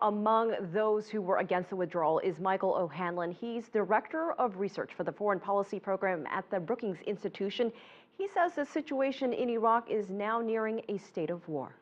Among those who were against the withdrawal is Michael O'Hanlon. He's Director of Research for the Foreign Policy Program at the Brookings Institute. He says the situation in Iraq is now nearing a state of war.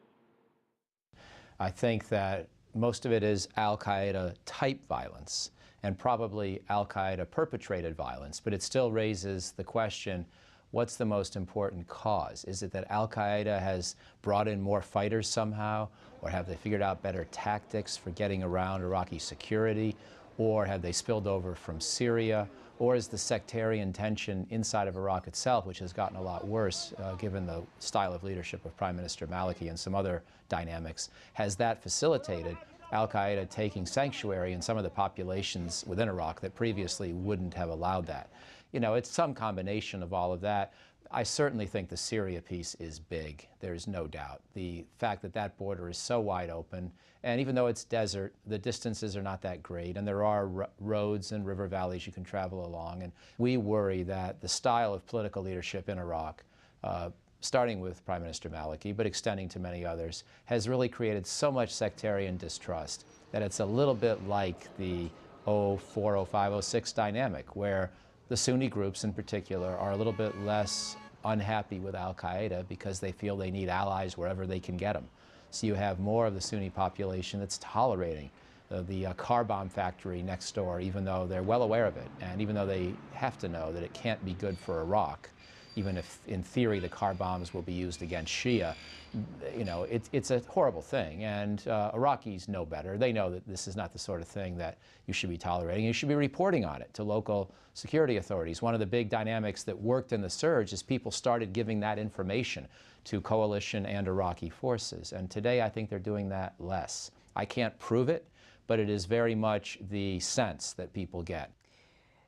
I think that most of it is al-Qaeda type violence and probably al-Qaeda perpetrated violence, but it still raises the question, what's the most important cause? Is it that al-Qaeda has brought in more fighters somehow, or have they figured out better tactics for getting around Iraqi security, or have they spilled over from Syria, or is the sectarian tension inside of Iraq itself, which has gotten a lot worse given the style of leadership of Prime Minister Maliki and some other dynamics, has that facilitated al-Qaeda taking sanctuary in some of the populations within Iraq that previously wouldn't have allowed that? You know, it's some combination of all of that. I certainly think the Syria piece is big. There's no doubt. The fact that that border is so wide open, and even though it's desert, the distances are not that great, and there are roads and river valleys you can travel along, and we worry that the style of political leadership in Iraq, starting with Prime Minister Maliki, but extending to many others, has really created so much sectarian distrust that it's a little bit like the 04, 05, 06 dynamic, where the Sunni groups in particular are a little bit less unhappy with al-Qaeda because they feel they need allies wherever they can get them. So you have more of the Sunni population that's tolerating the car bomb factory next door, even though they're well aware of it, and even though they have to know that it can't be good for Iraq, even if in theory the car bombs will be used against Shia. You know, it's a horrible thing, and Iraqis know better. They know that this is not the sort of thing that you should be tolerating. You should be reporting on it to local security authorities. One of the big dynamics that worked in the surge is people started giving that information to coalition and Iraqi forces, and today I think they're doing that less. I can't prove it, but it is very much the sense that people get.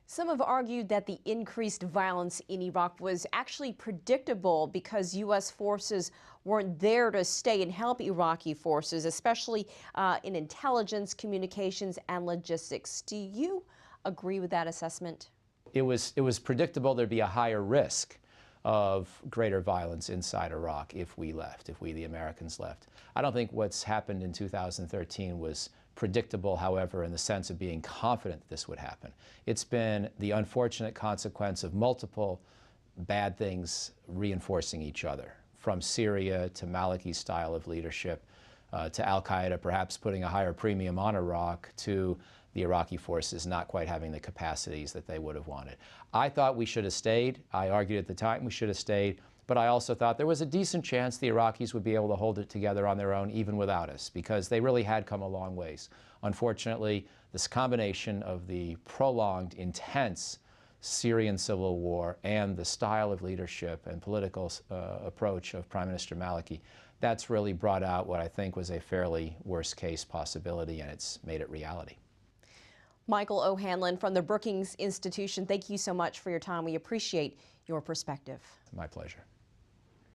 Some have argued that the increased violence in Iraq was actually predictable because U.S. forces weren't there to stay and help Iraqi forces, especially in intelligence, communications, and logistics. Do you agree with that assessment? It was predictable there'd be a higher risk of greater violence inside Iraq if we left, if we, the Americans, left. I don't think what's happened in 2013 was predictable, however, in the sense of being confident that this would happen. It's been the unfortunate consequence of multiple bad things reinforcing each other, from Syria to Maliki's style of leadership, to al-Qaeda perhaps putting a higher premium on Iraq, to the Iraqi forces not quite having the capacities that they would have wanted. I thought we should have stayed. I argued at the time we should have stayed. But I also thought there was a decent chance the Iraqis would be able to hold it together on their own even without us, because they really had come a long ways. Unfortunately, this combination of the prolonged, intense Syrian civil war and the style of leadership and political approach of Prime Minister Maliki, that's really brought out what I think was a fairly worst-case possibility, and it's made it reality. Michael O'Hanlon from the Brookings Institute, thank you so much for your time. We appreciate your perspective. My pleasure.